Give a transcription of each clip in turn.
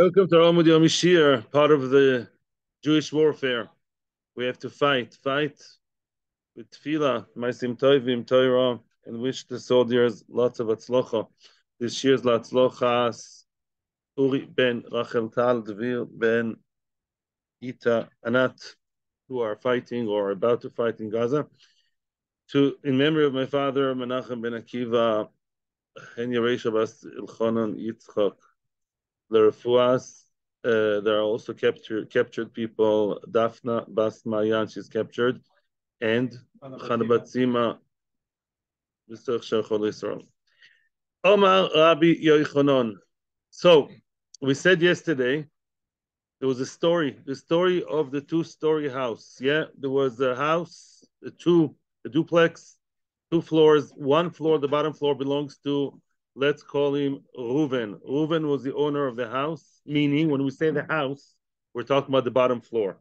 Welcome to Amud Yomi Shiur, part of the Jewish warfare. We have to fight with tefillah, ma'asim tovim, Torah, and wish the soldiers lots of atzlocha. This year's latzlochas Uri ben Rachel Tal, Devir ben Ita Anat, who are fighting or about to fight in Gaza. In memory of my father Menachem ben Akiva, Hen Yeresha bas Ilchonon Yitzchak. The refuas, there are also captured people. Daphna Bas Mayan, she's captured, and Chanabatzima Israel. Omar Rabbi Yochanan. So we said yesterday there was the story of the two-story house. Yeah, there was a house, a duplex, 2 floors. One floor, the bottom floor belongs to, let's call him Reuven. Reuven was the owner of the house, meaning when we say the house, we're talking about the bottom floor.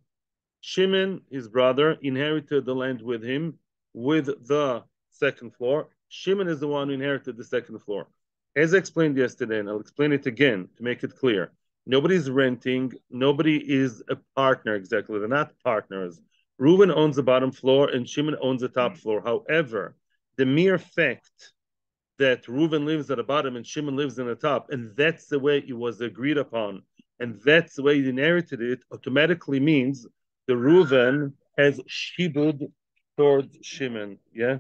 Shimon, his brother, inherited the land with him with the second floor. Shimon is the one who inherited the second floor. As I explained yesterday, and I'll explain it again to make it clear, nobody's renting, nobody is a partner exactly. They're not partners. Reuven owns the bottom floor and Shimon owns the top floor. However, the mere fact that Reuven lives at the bottom and Shimon lives in the top, and that's the way it was agreed upon, and that's the way he inherited it, automatically means the Reuven has shibud towards Shimon. Yeah,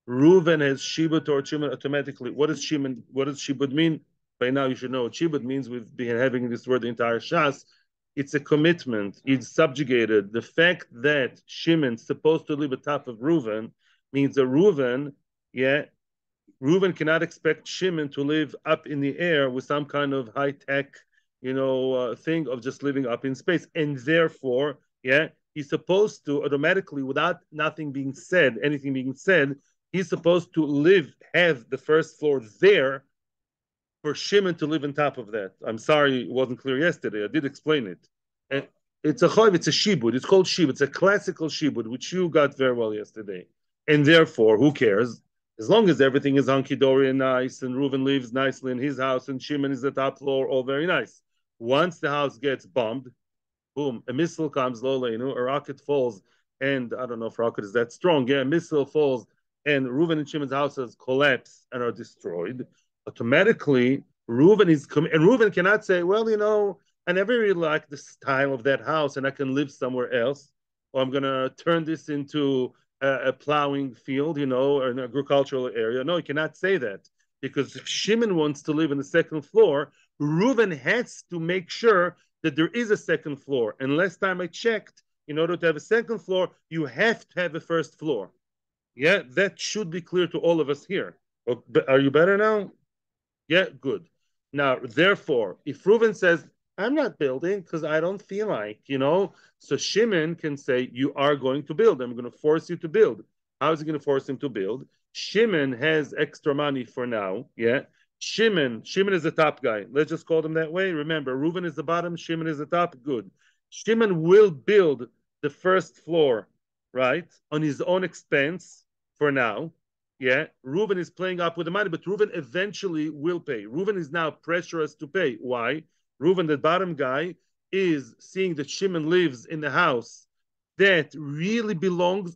Reuven has shibud towards Shimon automatically. What does shibud mean? By now you should know what shibud means. We've been having this word the entire Shas. It's a commitment. It's subjugated. The fact that Shimon's supposed to live atop of Reuven means that Reuven, Reuven cannot expect Shimon to live up in the air with some kind of high-tech, thing of just living up in space. And therefore, he's supposed to automatically, without anything being said, he's supposed to have the first floor there for Shimon to live on top of that. I'm sorry it wasn't clear yesterday. I did explain it. And it's a shibud. It's called shibud. It's a classical shibud, which you got very well yesterday. And therefore, who cares? As long as everything is hunky-dory and nice, and Reuven lives nicely in his house, and Shimon is the top floor, all very nice. Once the house gets bombed, boom, a missile comes, a rocket falls, and I don't know if rocket is that strong. Yeah, a missile falls, and Reuven and Shimon's houses collapse and are destroyed. Automatically, Reuven cannot say, well, I never really liked the style of that house, and I can live somewhere else, or I'm gonna turn this into a plowing field, or an agricultural area. No, he cannot say that, because if Shimon wants to live in the second floor, Reuven has to make sure that there is a second floor. And last time I checked, in order to have a second floor, you have to have a first floor. Yeah, that should be clear to all of us here. Are you better now? Yeah, good. Now, therefore, if Reuven says, I'm not building because I don't feel like, so Shimon can say, you are going to build. I'm going to force you to build. How is he going to force him to build? Shimon has extra money for now. Yeah. Shimon is the top guy. Let's just call him that way. Remember, Reuven is the bottom, Shimon is the top. Good. Shimon will build the first floor, right, on his own expense for now. Yeah, Reuven is playing up with the money, but Reuven eventually will pay. Reuven is now pressurized to pay. Why? Reuven, the bottom guy, is seeing that Shimon lives in the house that really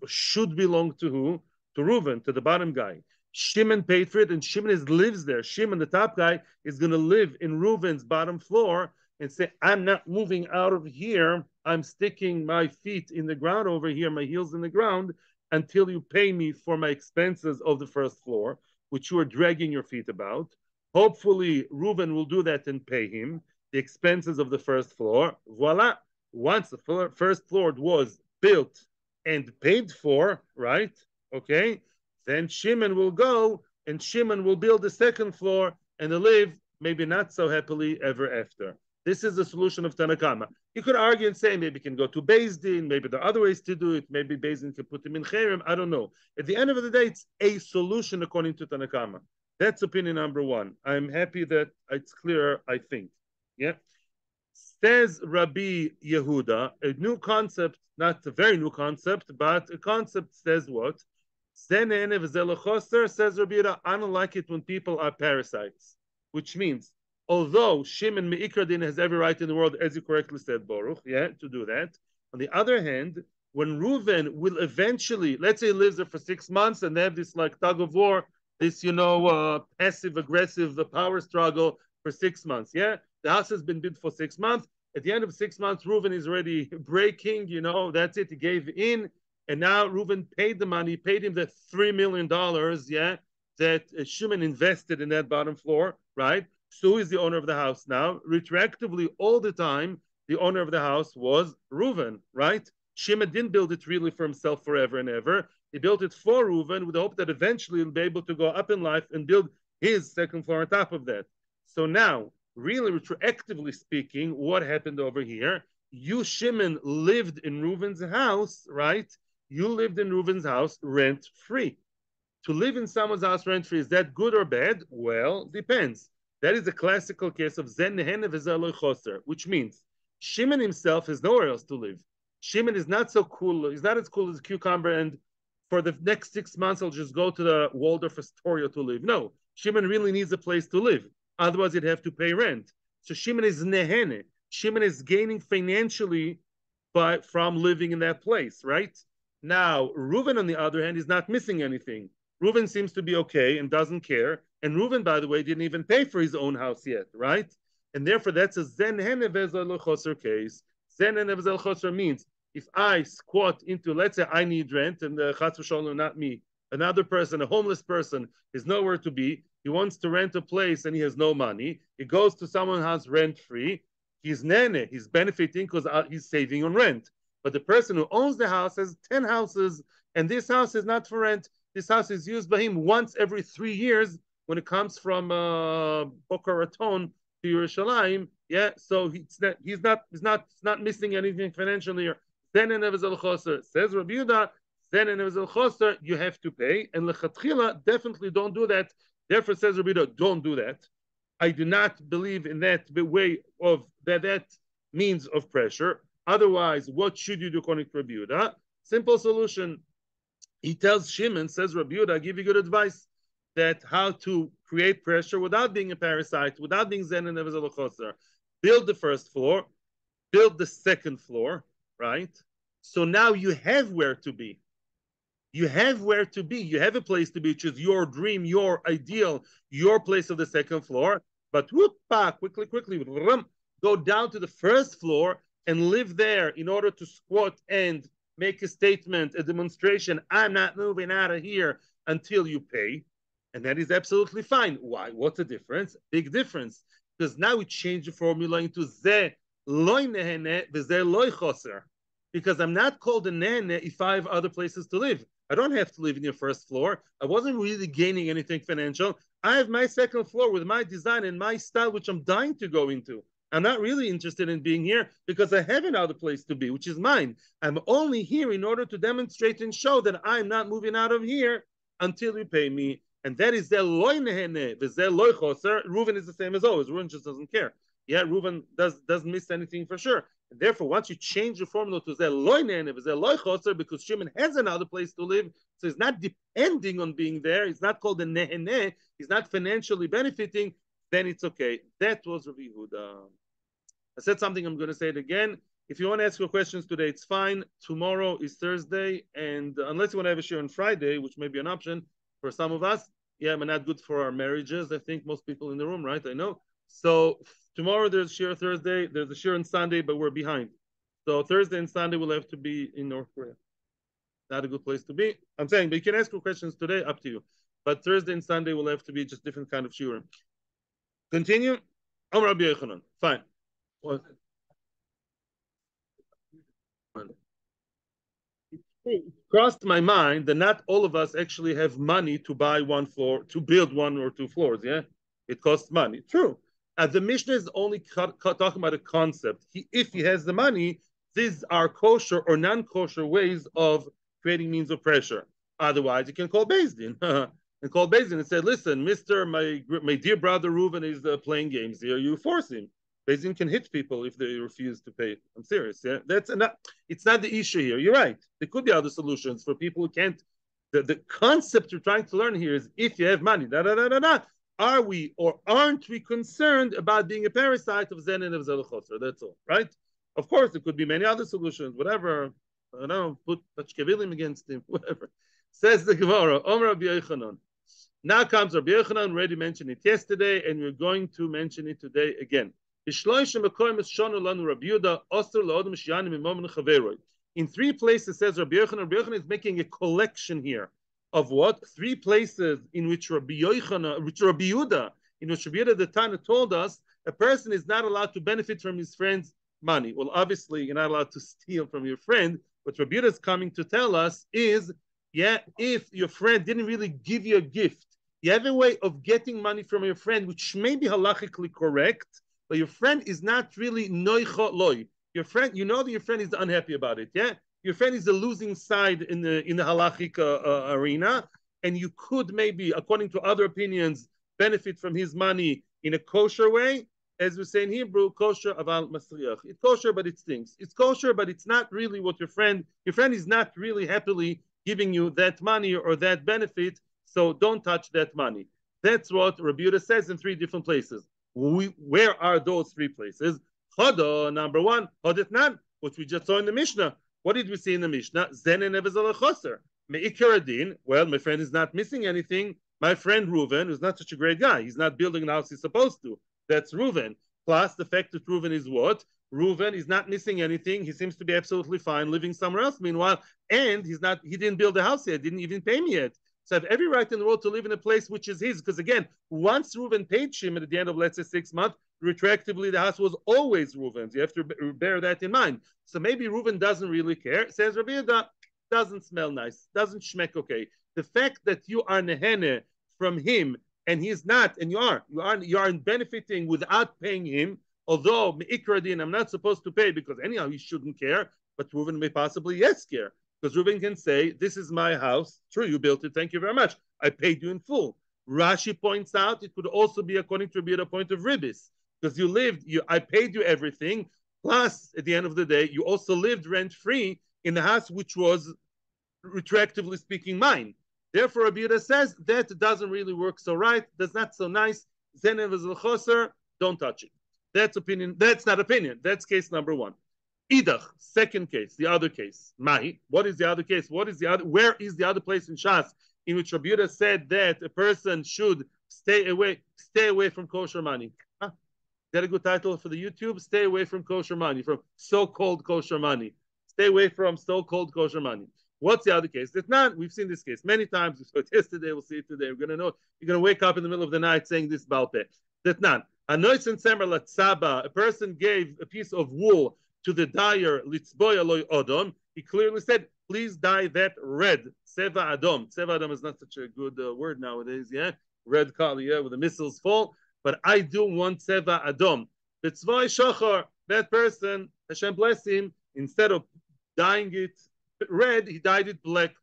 should belong to who? To Reuven, to the bottom guy. Shimon paid for it, and Shimon lives there. Shimon, the top guy, is going to live in Reuven's bottom floor and say, I'm not moving out of here. I'm sticking my feet in the ground over here, my heels in the ground, until you pay me for my expenses of the first floor, which you are dragging your feet about. Hopefully, Reuven will do that and pay him the expenses of the first floor. Voila. Once the first floor was built and paid for, right? Okay. Then Shimon will go and Shimon will build the second floor and live maybe not so happily ever after. This is the solution of Tanakama. You could argue and say maybe he can go to BSD, maybe there are other ways to do it, maybe BSD can put him in Cherem, I don't know. At the end of the day, it's a solution according to Tanakama. That's opinion number one. I'm happy that it's clear, I think. Yeah. Says Rabbi Yehuda, a new concept, not a very new concept, but a concept says what? Says Rabbi Yehuda, I don't like it when people are parasites, which means Although Shimon Me'ikra Din has every right in the world, as you correctly said, Baruch, yeah, to do that. On the other hand, when Reuven will eventually, let's say, he lives there for 6 months and they have this like tug of war, this passive aggressive power struggle for 6 months. Yeah, the house has been built for 6 months. At the end of 6 months, Reuven is already breaking. That's it. He gave in, and now Reuven paid the money. Paid him the $3 million. Yeah, that Shimon invested in that bottom floor. Right. So who is the owner of the house now? Retroactively, all the time, the owner of the house was Reuven. Right. Shimon didn't build it really for himself forever and ever. He built it for Reuven with the hope that eventually he'll be able to go up in life and build his second floor on top of that. So now, really retroactively speaking, what happened over here? You, Shimon, lived in Reuven's house, right? You lived in Reuven's house rent free. To live in someone's house rent free, is that good or bad? Well, depends. That is a classical case of Zen Nehene V'Zeloi Choser, which means Shimon himself has nowhere else to live. Shimon is not so cool. He's not as cool as a cucumber, and for the next 6 months, I'll just go to the Waldorf Astoria to live. No, Shimon really needs a place to live. Otherwise, he'd have to pay rent. So Shimon is nehene. Shimon is gaining financially from living in that place, right? Now, Reuven, on the other hand, is not missing anything. Reuven seems to be okay and doesn't care. And Reuven, by the way, didn't even pay for his own house yet, right? And therefore, that's a zen hene vezel choser case. Zen hene vezel choser means if I squat into, let's say I need rent, and the Chatz v'Shalom, not me, another person, a homeless person, is nowhere to be. He wants to rent a place and he has no money. He goes to someone who has rent free. He's nene. He's benefiting because he's saving on rent. But the person who owns the house has 10 houses, and this house is not for rent. This house is used by him once every 3 years when it comes from Boca Raton to Yerushalayim. Yeah, so he's not missing anything financially here. Then in Evezel Choser says Rabbi Yehuda, then in Evezel Choser you have to pay, and lechatchila definitely don't do that. Therefore, says Rabbi Yehuda, don't do that. I do not believe in that way of that means of pressure. Otherwise, what should you do according to Rabbi Yehuda? Simple solution. He tells Shimon, says Rabbi Yehuda, I give you good advice that how to create pressure without being a parasite, without being zen and Evezel Choser. Build the first floor, build the second floor, right? So now you have where to be. You have where to be. You have a place to be, which is your dream, your ideal, your place of the second floor. But quickly, go down to the first floor and live there in order to squat and make a statement, a demonstration. I'm not moving out of here until you pay. And that is absolutely fine. Why? What's the difference? Big difference. Because now we change the formula into ze loy nehene v'ze loy choser. Because I'm not called a nehene if I have other places to live. I don't have to live in your first floor. I wasn't really gaining anything financial. I have my second floor with my design and my style, which I'm dying to go into. I'm not really interested in being here because I have another place to be, which is mine. I'm only here in order to demonstrate and show that I'm not moving out of here until you pay me. And that is the loy nehene, the loy choser. Reuven is the same as always. Reuven just doesn't care. Yeah, Reuven doesn't miss anything for sure. And therefore, once you change the formula to the loy nehene, the loy choser, because Shimon has another place to live, so he's not depending on being there. It's not called a nehene. He's not financially benefiting. Then it's okay. That was Rabbi Yehuda. I said something. I'm going to say it again. If you want to ask your questions today, it's fine. Tomorrow is Thursday, and unless you want to have a shiur on Friday, which may be an option for some of us, yeah, but not good for our marriages. I think most people in the room, right? I know. So tomorrow there's shiur, Thursday there's a shiur on Sunday, but we're behind. So Thursday and Sunday will have to be in North Korea. Not a good place to be. I'm saying, but you can ask your questions today, up to you. But Thursday and Sunday will have to be just different kind of shiur. Continue. Rabbi Yochanan. Fine. What? It crossed my mind that not all of us actually have money to buy one floor, to build one or two floors. Yeah, it costs money. True. The Mishnah is only talking about a concept. If he has the money, these are kosher or non-kosher ways of creating means of pressure. Otherwise, you can call BSD and call BSD and say, "Listen, Mister, my dear brother Reuven is playing games here. You force him." BSD can hit people if they refuse to pay. I'm serious. Yeah, it's not the issue here. You're right. There could be other solutions for people who can't. The concept you're trying to learn here is if you have money, are we or aren't we concerned about being a parasite of Zen and of Zelachosar? That's all, right? Of course, there could be many other solutions, whatever. I don't know, put Pachkevilim against him, whatever. Says the Gemara, Omer Rabbi Yochanan. Now comes Rabbi Yochanan, already mentioned it yesterday, and we're going to mention it today again. In 3 places says Rabbi Yochanan is making a collection here of what? 3 places in which Rabbi Yehuda, in which Rabbi Yehuda the Tana told us a person is not allowed to benefit from his friend's money. Well, obviously, you're not allowed to steal from your friend. What Rabbi Yehuda is coming to tell us is, yeah, if your friend didn't really give you a gift, you have a way of getting money from your friend, which may be halachically correct, but your friend is not really noicha loy. Your friend, you know that your friend is unhappy about it, yeah? Your friend is the losing side in the halachic arena, and you could maybe, according to other opinions, benefit from his money in a kosher way. As we say in Hebrew, kosher aval masriach. It's kosher, but it stinks. It's kosher, but it's not really what your friend is not really happily giving you that money or that benefit. So don't touch that money. That's what Rabbi Yehuda says in 3 different places. Where are those 3 places? Chodo, number 1, Chodetnan, which we just saw in the Mishnah. What did we see in the Mishnah? Zen and Choser. Me'ikar adin, well, my friend is not missing anything. My friend Reuven is not such a great guy. He's not building the house he's supposed to. That's Reuven. Plus the fact that Reuven is what? Reuven is not missing anything. He seems to be absolutely fine living somewhere else. Meanwhile, and he didn't build a house yet, didn't even pay me yet. So I have every right in the world to live in a place which is his. Because again, once Reuven paid Shimon at the end of, let's say, 6 months, retroactively, the house was always Reuven's. You have to bear that in mind. So maybe Reuven doesn't really care. Says Rabbi Yehuda, doesn't smell nice, doesn't schmeck okay. The fact that you are nehene from him and he's not, and you are benefiting without paying him, although me'ikra din, I'm not supposed to pay because anyhow he shouldn't care, but Reuven may possibly yes care. Because Reuven can say, this is my house. True, you built it. Thank you very much. I paid you in full. Rashi points out it could also be according to a point of ribis. Because I paid you everything. Plus, at the end of the day, you also lived rent-free in the house which was, retroactively speaking, mine. Therefore, Rabbi Yehuda says that doesn't really work so right. That's not so nice. Zenev is choser. Don't touch it. That's opinion. That's not opinion. That's case number 1. Idach, second case, the other case. Mahi, what is the other case? Where is the other place in Shas in which Rabbi Yehuda said that a person should stay away from kosher money? Huh? Is that a good title for the YouTube? Stay away from kosher money, from so-called kosher money. Stay away from so-called kosher money. What's the other case? That's not, we've seen this case many times. We saw it yesterday, we'll see it today. We're going to know, you're going to wake up in the middle of the night saying this balpeh. That's not. A person gave a piece of wool to the dyer, litzboy aloy odom. He clearly said, please dye that red. Seva adom. Seva adom is not such a good word nowadays, yeah? Red color, yeah, where the missiles fall. But I do want seva adom. Litzboy shachar, that person, Hashem bless him, instead of dyeing it red, he dyed it black.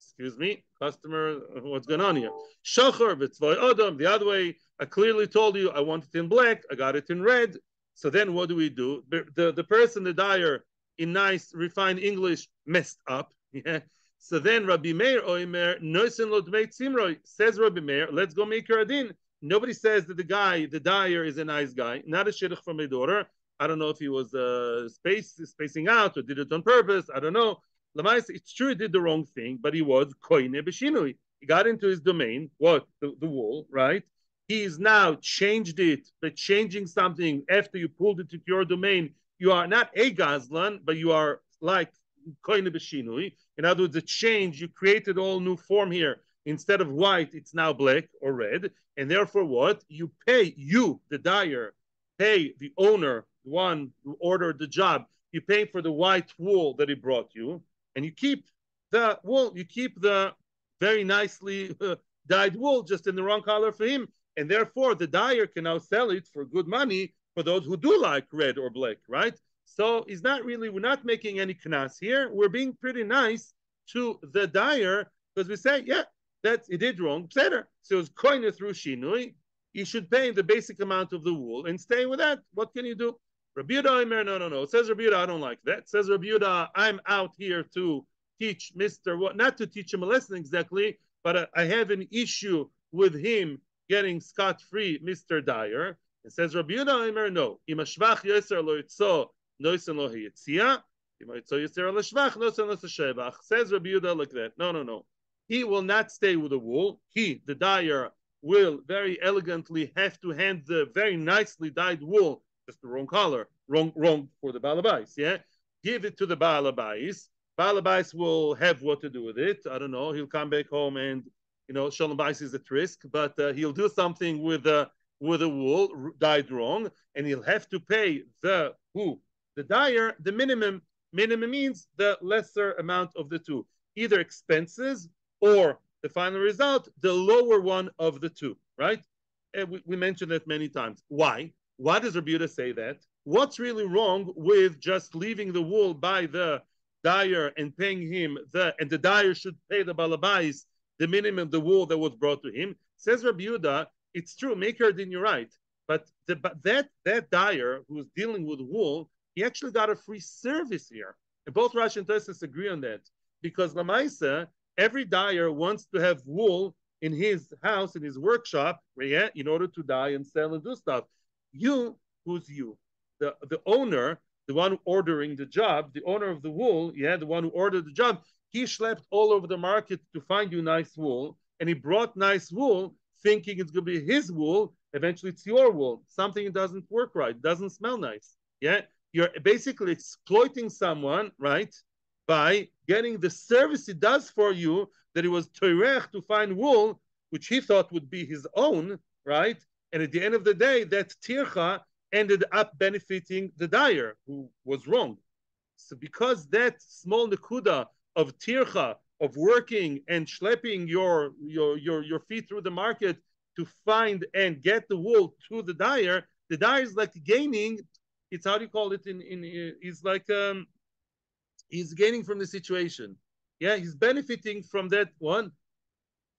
Excuse me, customer, what's going on here? Shachar, litzboy odom, the other way. I clearly told you I want it in black, I got it in red. So then what do we do? The person, the dyer, in nice, refined English, messed up. Yeah. So then Rabbi Meir Oimer, Noisen lo dmei tzimroi, says Rabbi Meir, let's go make her adin. Nobody says that the dyer is a nice guy, not a shidduch from a daughter. I don't know if he was spacing out or did it on purpose. I don't know. It's true he did the wrong thing, but he was koine b'shinui. He got into his domain, what? The wool, right? He's now changed it, but changing something after you pulled it to your domain, you are not a gazlan, but you are like koine b'shinui. In other words, a change, you created all new form here. Instead of white, it's now black or red. And therefore what? You, the dyer, pay the owner, the one who ordered the job, you pay for the white wool that he brought you, and you keep the wool, you keep the very nicely dyed wool just in the wrong color for him. And therefore, the dyer can now sell it for good money for those who do like red or black, right? So we're not making any knas here. We're being pretty nice to the dyer because we say, yeah, he did wrong. Better. So it's koine through shinui. You should pay the basic amount of the wool and stay with that. What can you do? Rabbi Yehuda, no. It says Rabbi Yehuda, I don't like that. It says Rabbi Yehuda, I'm out here to teach Mr. What, not to teach him a lesson exactly, but I have an issue with him getting scot-free Mr. Dyer. It says Rabbi Yehuda Omer, no. Im hashvach yoser lo yitzo noisen lo hiyitzia. Im yitzo yoser lo shvach noisen lo shevach. Says Rabbi Yehuda like that. No, no, no. He will not stay with the wool. He, the dyer, will very elegantly have to hand the very nicely dyed wool, just the wrong color, wrong for the balabais, yeah? Give it to the balabais. Balabais will have what to do with it. I don't know. He'll come back home and, Shalom Bais is at risk, but he'll do something with the wool dyed wrong, and he'll have to pay the dyer, the minimum. Minimum means the lesser amount of the two, either expenses or the final result, the lower one of the two, right? And we mentioned that many times. Why? Why does Rabbi Yehuda say that? What's really wrong with just leaving the wool by the dyer and paying him and the dyer should pay the balabais the minimum, the wool that was brought to him? Says Rabbi Yehuda, it's true, Maker din you're right, but that dyer who's dealing with wool, he actually got a free service here. And both Rashi and Tosfos agree on that, because Lamaisa, every dyer wants to have wool in his house, in his workshop, yeah, in order to dye and sell and do stuff. You, who's you? The owner, the one ordering the job, the owner of the wool, yeah, the one who ordered the job, he schlepped all over the market to find you nice wool, and he brought nice wool thinking it's going to be his wool. Eventually it's your wool. Something doesn't work right, doesn't smell nice. Yeah, you're basically exploiting someone, right, by getting the service he does for you, that he was toirech to find wool, which he thought would be his own, right? And at the end of the day, that tircha ended up benefiting the dyer, who was wrong. So because that small nekuda of tircha, of working and schlepping your feet through the market to find and get the wool to the dyer is like gaining. It's, how do you call it? He's like he's gaining from the situation. Yeah, he's benefiting from that one.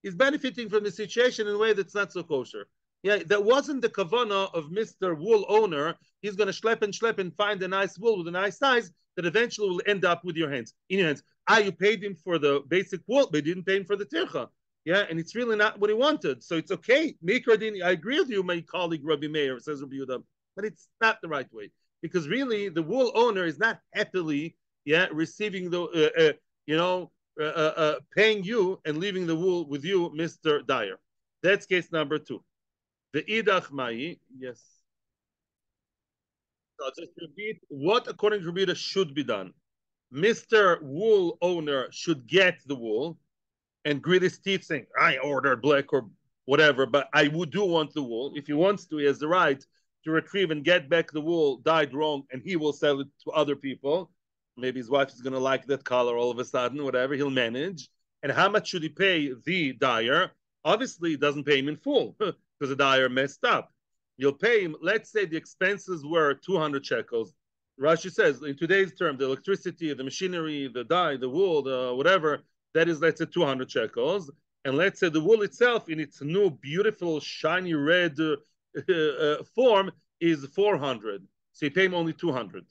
He's benefiting from the situation in a way that's not so kosher. Yeah, that wasn't the kavana of Mr. Wool owner. He's going to schlep and find a nice wool with a nice size that eventually will end up with your hands, in your hands. You paid him for the basic wool, but you didn't pay him for the tircha. Yeah, and it's really not what he wanted. So it's okay. I agree with you, my colleague Rabbi Meir, says Rabbi Yehuda, but it's not the right way. Because really, the wool owner is not happily, receiving the, paying you and leaving the wool with you, Mr. Dyer. That's case number 2. The idach mai, yes. So I'll just repeat what, according to Rabbi, should be done. Mr. Wool owner should get the wool and grit his teeth saying, I ordered black or whatever, but I do want the wool. If he wants to, he has the right to retrieve and get back the wool dyed wrong, and he will sell it to other people. Maybe his wife is going to like that color all of a sudden, whatever, he'll manage. And how much should he pay the dyer? Obviously, he doesn't pay him in full because the dyer messed up. You'll pay him, let's say the expenses were 200 shekels. Rashi says, in today's term, the electricity, the machinery, the dye, the wool, the whatever, that is, let's say, 200 shekels. And let's say the wool itself, in its new, beautiful, shiny red form, is 400. So you pay him only 200.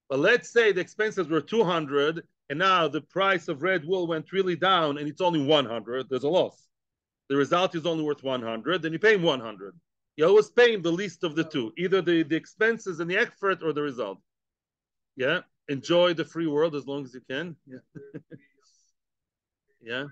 But let's say the expenses were 200, and now the price of red wool went really down, and it's only 100. There's a loss. The result is only worth 100, then you pay him 100. You always pay him the least of the two, either the expenses and the effort or the result. Yeah, enjoy the free world as long as you can. Yeah. Yeah.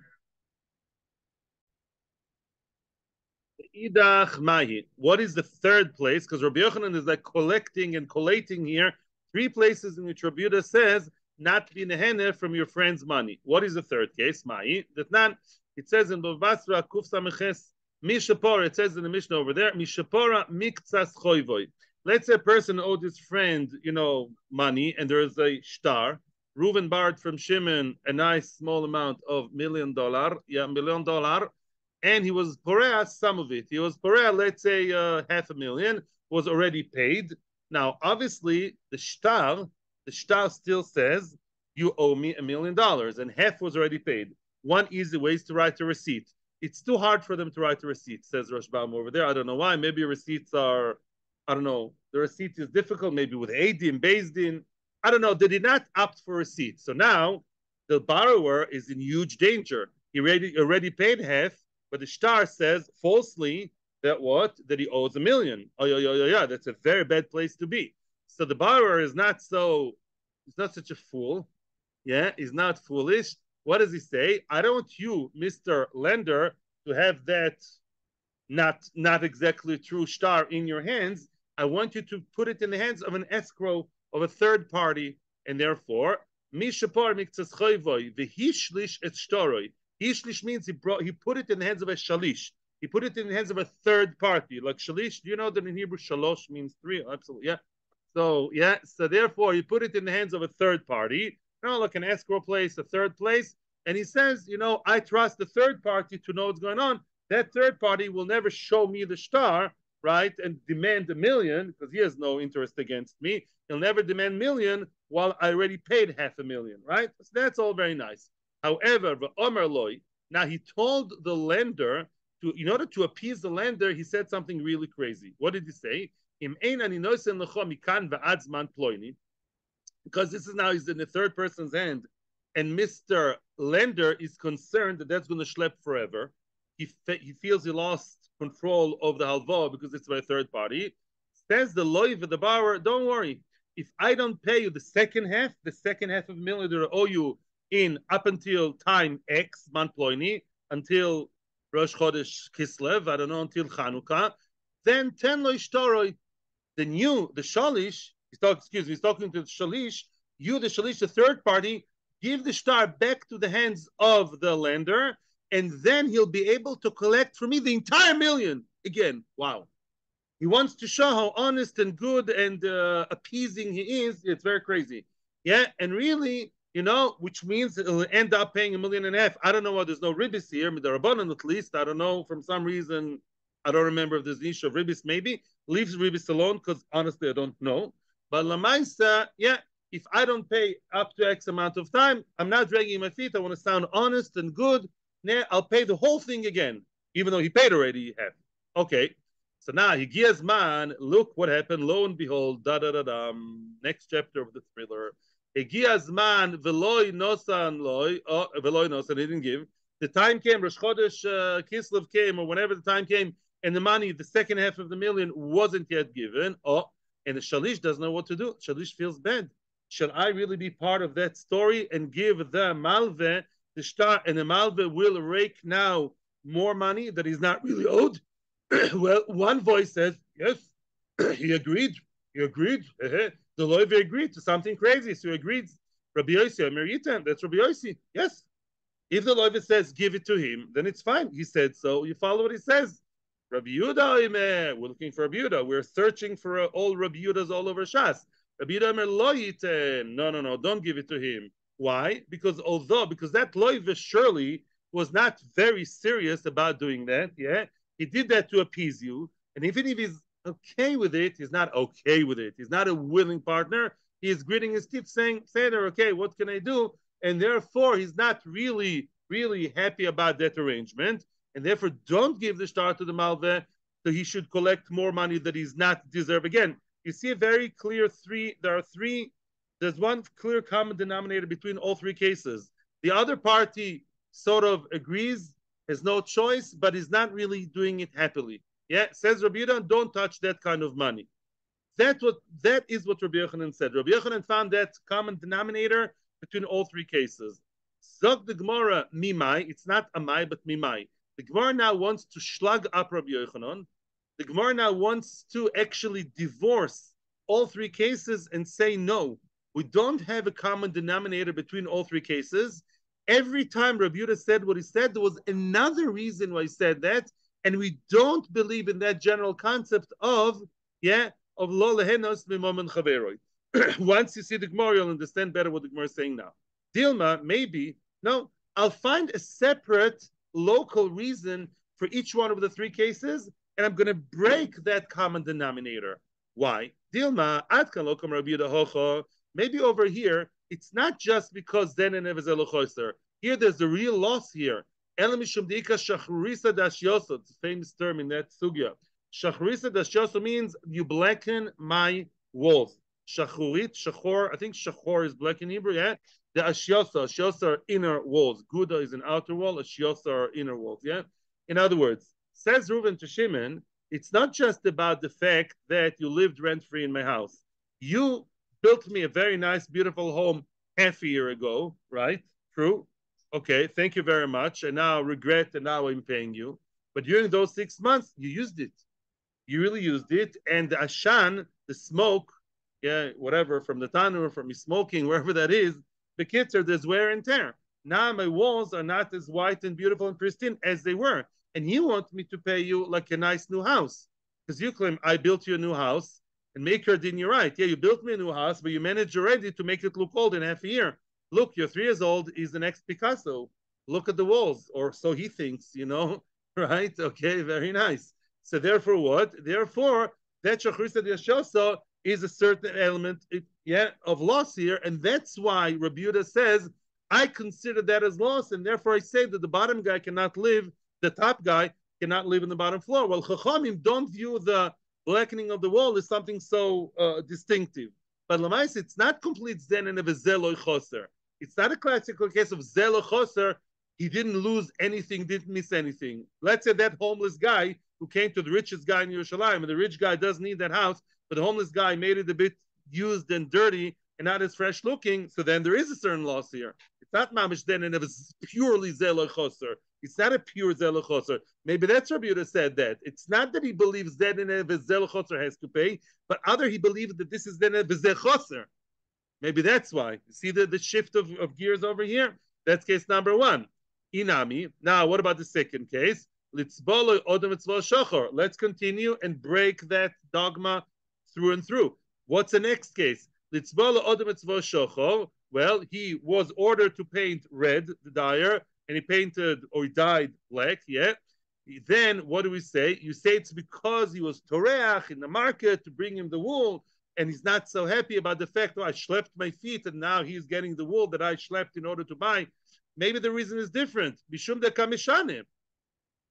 Idach Mahi. What is the third place? Because Rabbi Yochanan is like collecting and collating here 3 places in which Rabbi Yehuda says not be nehene from your friend's money. What is the third case? Mahi. That not. It says in Bava Kuf Sameches Mishapora. It says in the Mishnah over there Mishapora Miktsas Choivoy. Let's say a person owed his friend, money, and there is a shtar. Reuven borrowed from Shimon a nice small amount of $1 million. Yeah, $1 million. And he was porea some of it. He was porea, let's say, $500,000 was already paid. Now, obviously, the shtar still says you owe me $1 million, and half was already paid. One easy way is to write a receipt. It's too hard for them to write a receipt, says Rashbam over there. I don't know why. Maybe receipts are, I don't know. The receipt is difficult, maybe with Eidim, Bezdin. I don't know. They did not opt for a receipt. So now the borrower is in huge danger. He already paid half, but the shtar says falsely that what? That he owes 1,000,000. Oh, yeah. That's a very bad place to be. So the borrower is not he's not such a fool. Yeah, he's not foolish. What does he say? I don't want you, Mr. Lender, to have that not exactly true star in your hands. I want you to put it in the hands of an escrow of a third party, and therefore, mishapar miktsas the hishlish et shtoroi. Hishlish means he put it in the hands of a shalish. He put it in the hands of a third party, like shalish. Do you know that in Hebrew shalosh means three? Oh, absolutely, yeah. So therefore, he put it in the hands of a third party, like an escrow place, a third place, and he says, I trust the third party to know what's going on. That third party will never show me the star, right, and demand 1,000,000 because he has no interest against me. He'll never demand 1,000,000 while I already paid 500,000, right? So that's all very nice. However, the Omer Loi, now he told the lender in order to appease the lender, he said something really crazy. What did he say? Because this is now he's in the third person's hand, and Mr. Lender is concerned that that's going to schlep forever. He feels he lost control of the halva because it's by a third party. Says the loiv, the borrower, don't worry. If I don't pay you the second half of 1,000,000 that I owe you in up until time X, Manploini, until Rosh Chodesh Kislev, I don't know, until Chanukah, then 10 lo ishtoroi, the shalish, he's talking to the shalish, the shalish, the third party, give the star back to the hands of the lender, and then he'll be able to collect from me the entire 1,000,000. Again, wow. He wants to show how honest and good and appeasing he is. It's very crazy. Yeah, and really, which means he'll end up paying 1,500,000. I don't know why there's no ribis here, the Rabbanan at least. I don't know, from some reason, I don't remember if there's an issue of ribis, maybe. Leaves ribis alone, because honestly, I don't know. But Lamaisa, yeah, if I don't pay up to X amount of time, I'm not dragging my feet. I want to sound honest and good. I'll pay the whole thing again, even though he paid already half. Okay. So now he gives man, look what happened. Lo and behold, next chapter of the thriller. He man veloy nosan loy, veloy nosan, he didn't give. The time came, Rosh Chodesh Kislev came, or whenever the time came, and the money, the second half of the 1,000,000 wasn't yet given. And the shalish doesn't know what to do. Shalish feels bad. Shall I really be part of that story and give the malve the star, and the malve will rake now more money that he's not really owed? Well, one voice says, yes, he agreed. The lawyer agreed to something crazy, so he agreed. Rabbi Yossi, Ameritan, that's Rabbi Yossi. Yes. If the lawyer says give it to him, then it's fine. He said so. You follow what he says. Rabbi Yehuda, we're looking for Rabbi Yehuda. We're searching for all Rabbi Yehudas all over Shas. Rabbi Yehuda, lo yiten. No, don't give it to him. Why? Because that lawyer surely was not very serious about doing that. Yeah. He did that to appease you. And even if he's okay with it, he's not okay with it. He's not a willing partner. He is gritting his teeth saying, okay, what can I do? And therefore, he's not really, really happy about that arrangement. And therefore, don't give the star to the malve, so he should collect more money that he's not deserve. Again, you see a very clear there's one clear common denominator between all three cases. The other party sort of agrees, has no choice, but is not really doing it happily. Yeah, says Rabbi Yehuda, don't touch that kind of money. That is what Rabbi Yochanan said. Rabbi Yochanan found that common denominator between all three cases. Zog the Gemara mimai, it's not amai, but mimai. The Gemara now wants to slug up Rabbi Yochanan. The Gemara now wants to actually divorce all three cases and say no. We don't have a common denominator between all three cases. Every time Rabbi Yehuda said what he said, there was another reason why he said that, and we don't believe in that general concept of lo lehenos mimomen chaveroi. Once you see the Gemara, you'll understand better what the Gemara is saying now. Dilma, maybe, no, I'll find a separate local reason for each one of the three cases, and I'm going to break that common denominator. Why? Dilma, adkan lokom Rabbi Yehuda hocho, maybe over here, it's not just because then and here there's a real loss here. It's a famous term in that sugya. Shachrisa dashyoso means you blacken my walls. Shachurit, shachor, I think shachor is black in Hebrew, yeah? The ashyosa are inner walls. Guda is an outer wall, ashyosa are inner walls, yeah? In other words, says Reuven to Shimon, It's not just about the fact that you lived rent-free in my house. You built me a very nice, beautiful home half a year ago, right? True. Okay, thank you very much. And now regret, and now I'm paying you. But during those 6 months, you used it. You really used it. And the ashan, the smoke, yeah, whatever, from the tanur, from me smoking, wherever that is, the kids are there's wear and tear. Now my walls are not as white and beautiful and pristine as they were. And you want me to pay you like a nice new house. Because you claim I built you a new house and make her din, you're right. Yeah, you built me a new house, but you managed already to make it look old in half a year. Look, you're 3 years old, is the next Picasso. Look at the walls, or so he thinks, right? Okay, very nice. So therefore, what? Therefore, that shachrisa yashosa is a certain element, of loss here, and that's why Rabbi Yehuda says, I consider that as loss, and therefore I say that the bottom guy cannot live, the top guy cannot live in the bottom floor. Well, Chachamim don't view the blackening of the wall as something so distinctive. But Lamais, it's not complete zen and a zeloy choser. It's not a classical case of zelo choser. He didn't lose anything, didn't miss anything. Let's say that homeless guy who came to the richest guy in Yerushalayim, and the rich guy does need that house, but the homeless guy made it a bit used and dirty and not as fresh looking, so then there is a certain loss here. It's not mamish then and it was purely zelo choser. It's not a pure zelo choser. Maybe that's Rabbi Yehuda said that. It's not that he believes that in a zelo choser has to pay, but other he believes that this is then a zeh choser. Maybe that's why. You see the shift of gears over here? That's case number one. Inami. Now, what about the second case? Let's continue and break that dogma through and through. What's the next case? Well, he was ordered to paint red, the dyer, and he painted or he dyed black, yeah. Then what do we say? You say it's because he was toreach in the market to bring him the wool, and he's not so happy about the fact that I schlepped my feet and now he's getting the wool that I schlepped in order to buy. Maybe the reason is different. Bishum de kamishane.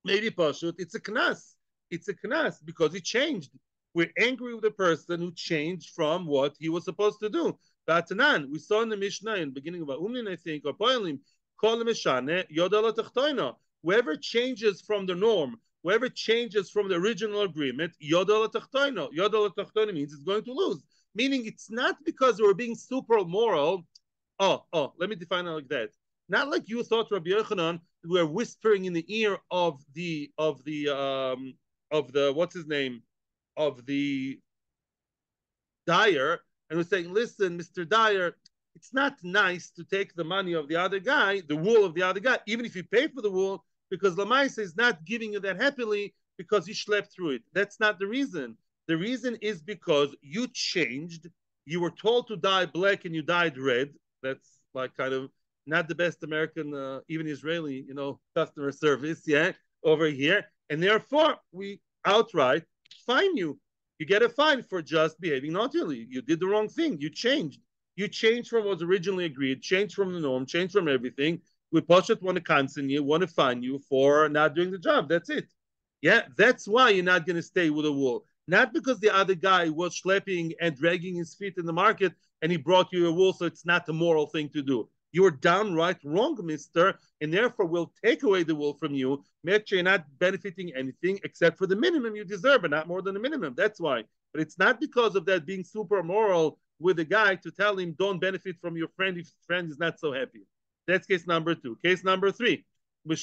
Maybe Pashut, it's a knas. It's a knas because he changed. We're angry with the person who changed from what he was supposed to do. Batanan, we saw in the Mishnah in the beginning of Umlin, I think, or Poilim, Kol Mishane, Yodala Tachtoino. Whoever changes from the norm, whoever changes from the original agreement, Yodala Tachtoino. Yodala Tachtoino means it's going to lose. Meaning it's not because we're being super moral. Let me define it like that. Not like you thought, Rabbi Yochanan, we're whispering in the ear of the what's his name, of the dyer, and we're saying, listen, Mr. Dyer, it's not nice to take the money of the other guy, the wool of the other guy, even if you pay for the wool, because Lamaisa is not giving you that happily because you slept through it. That's not the reason. The reason is because you changed. You were told to dye black and you dyed red. That's like kind of not the best American, even Israeli, customer service, yeah, over here. And therefore, we outright fine you. You get a fine for just behaving naughtily. You did the wrong thing. You changed. You changed from what was originally agreed, changed from the norm, changed from everything. We Poshet want to cancel you, want to fine you for not doing the job. That's it. Yeah, that's why you're not going to stay with the wool. Not because the other guy was schlepping and dragging his feet in the market and he brought you a wool, so it's not a moral thing to do. You are downright wrong, mister, and therefore we'll take away the wool from you. Make sure you're not benefiting anything except for the minimum you deserve, but not more than the minimum. That's why. But it's not because of that being super moral with the guy to tell him don't benefit from your friend if his friend is not so happy. That's case number two. Case number three. What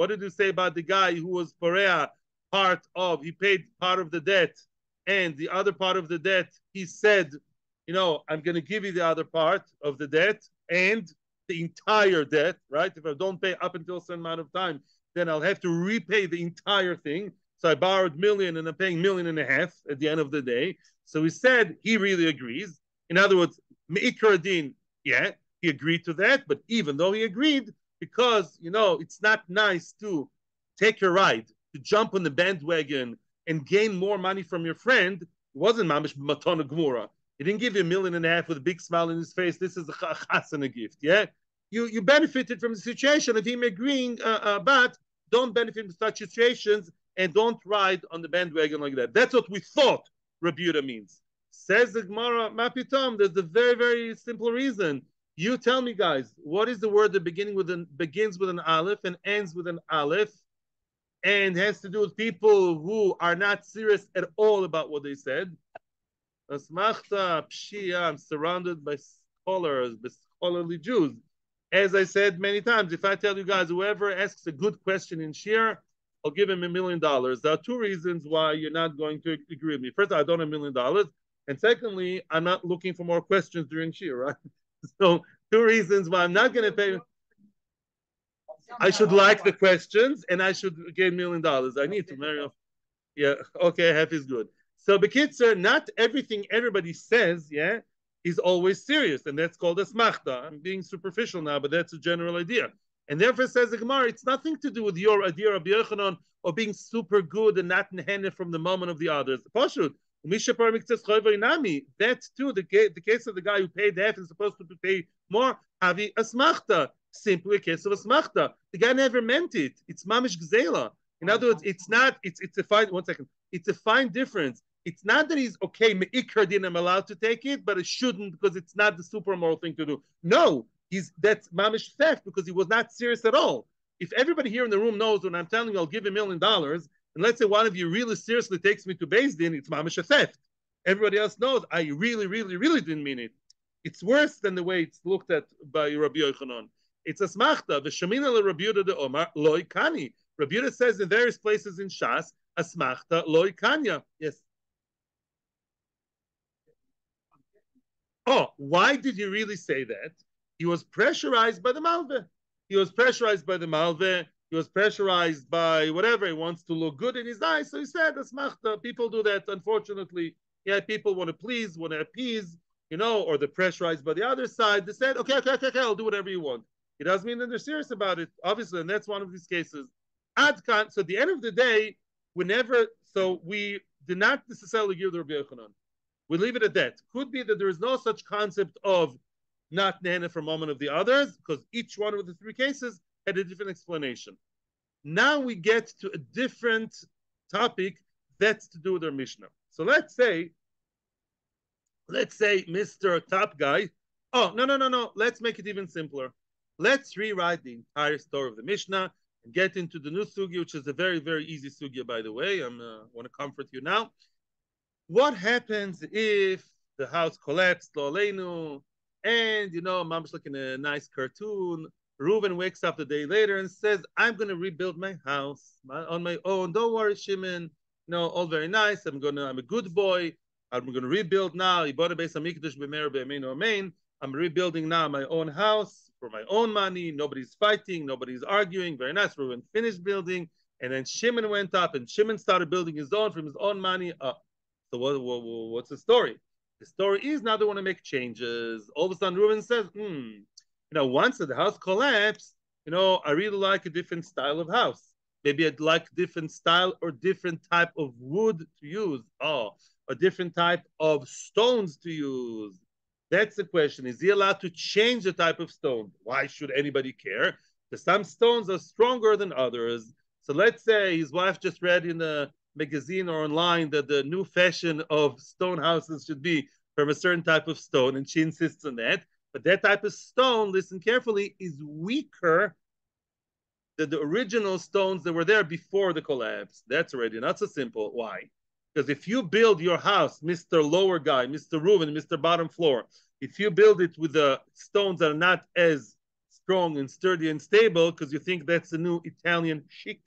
did you say about the guy who was Porea he paid part of the debt, and the other part of the debt, he said, I'm going to give you the other part of the debt and the entire debt, right? If I don't pay up until a certain amount of time, then I'll have to repay the entire thing. So I borrowed $1 million and I'm paying $1.5 million at the end of the day. So he said he really agrees. In other words, Me'ikar Din, yeah, he agreed to that. But even though he agreed, because, it's not nice to take a ride, to jump on the bandwagon and gain more money from your friend, it wasn't Mamish Matona Gmura. He didn't give you $1.5 million with a big smile in his face. This is a chasana gift, yeah? You benefited from the situation of him agreeing, but don't benefit from such situations and don't ride on the bandwagon like that. That's what we thought Rabbi Yehuda means. Says the Gemara, Mapitom, there's a very, very simple reason. You tell me, guys, what is the word that begins with an aleph and ends with an aleph and has to do with people who are not serious at all about what they said. Asmachta, pshia, I'm surrounded by scholars, by scholarly Jews. As I said many times, if I tell you guys, whoever asks a good question in Shiur, I'll give him $1,000,000. There are two reasons why you're not going to agree with me. First, I don't have $1,000,000. And secondly, I'm not looking for more questions during Shiur, right? So, two reasons why I'm not going to pay. I should like the questions and I should gain $1,000,000. I need to marry off. Yeah, okay, half is good. So Bekitzer, not everything everybody says, yeah, is always serious, and that's called a smachta. I'm being superficial now, but that's a general idea. And therefore, says the Gemara, it's nothing to do with your idea of Yochanan or being super good and not nehene from the moment of the others. Pashut, that too, the case of the guy who paid half is supposed to pay more. Havi asmachta, simply a case of asmachta. The guy never meant it. It's mamish gzela. In other words, it's not. It's a fine. 1 second. It's a fine difference. It's not that he's okay. Meikar din, I'm allowed to take it, but it shouldn't because it's not the super moral thing to do. No, that's mamish theft because he was not serious at all. If everybody here in the room knows when I'm telling you I'll give $1,000,000, and let's say one of you really seriously takes me to BSD, it's mamish a theft. Everybody else knows I really, really, really didn't mean it. It's worse than the way it's looked at by Rabbi Yochanan. It's a smachta. V'shamina le Rabbi Yehuda de Omar loy kani. Rabbi Yehuda says in various places in Shas, asmachta loy kanya. Yes. Oh, why did you really say that? He was pressurized by the Malve. He was pressurized by the Malve. He was pressurized by whatever. He wants to look good in his eyes. So he said, asmachta. People do that, unfortunately. Yeah, people want to please, want to appease, or they're pressurized by the other side. They said, okay, I'll do whatever you want. It doesn't mean that they're serious about it, obviously, and that's one of these cases. Adkan, so at the end of the day, we did not necessarily give the Rabbi Yochanan. We leave it at that. Could be that there is no such concept of not nehene from moment of the others, because each one of the three cases had a different explanation. Now we get to a different topic that's to do with our Mishnah. So let's say Mr. Top Guy. Oh, no. Let's make it even simpler. Let's rewrite the entire story of the Mishnah and get into the new sugya, which is a very, very easy sugya, by the way. I want to comfort you now. What happens if the house collapsed, lo aleinu, and mom's like in a nice cartoon. Reuven wakes up the day later and says, "I'm going to rebuild my house on my own. Don't worry, Shimon. All very nice. I'm a good boy. I'm going to rebuild now. I'm rebuilding now my own house for my own money. Nobody's fighting. Nobody's arguing. Very nice. Reuven finished building. And then Shimon went up and Shimon started building his own from his own money. So what's the story? The story is now they want to make changes. All of a sudden, Reuven says, once the house collapsed, I really like a different style of house. Maybe I'd like different style or different type of wood to use. A different type of stones to use. That's the question. Is he allowed to change the type of stone? Why should anybody care? Because some stones are stronger than others. So let's say his wife just read in a magazine or online that the new fashion of stone houses should be from a certain type of stone, and she insists on that. But that type of stone, listen carefully, is weaker than the original stones that were there before the collapse. That's already not so simple. Why? Because if you build your house, Mr. Lower Guy, Mr. Reuven, Mr. Bottom Floor, if you build it with the stones that are not as strong and sturdy and stable, because you think that's the new Italian chic,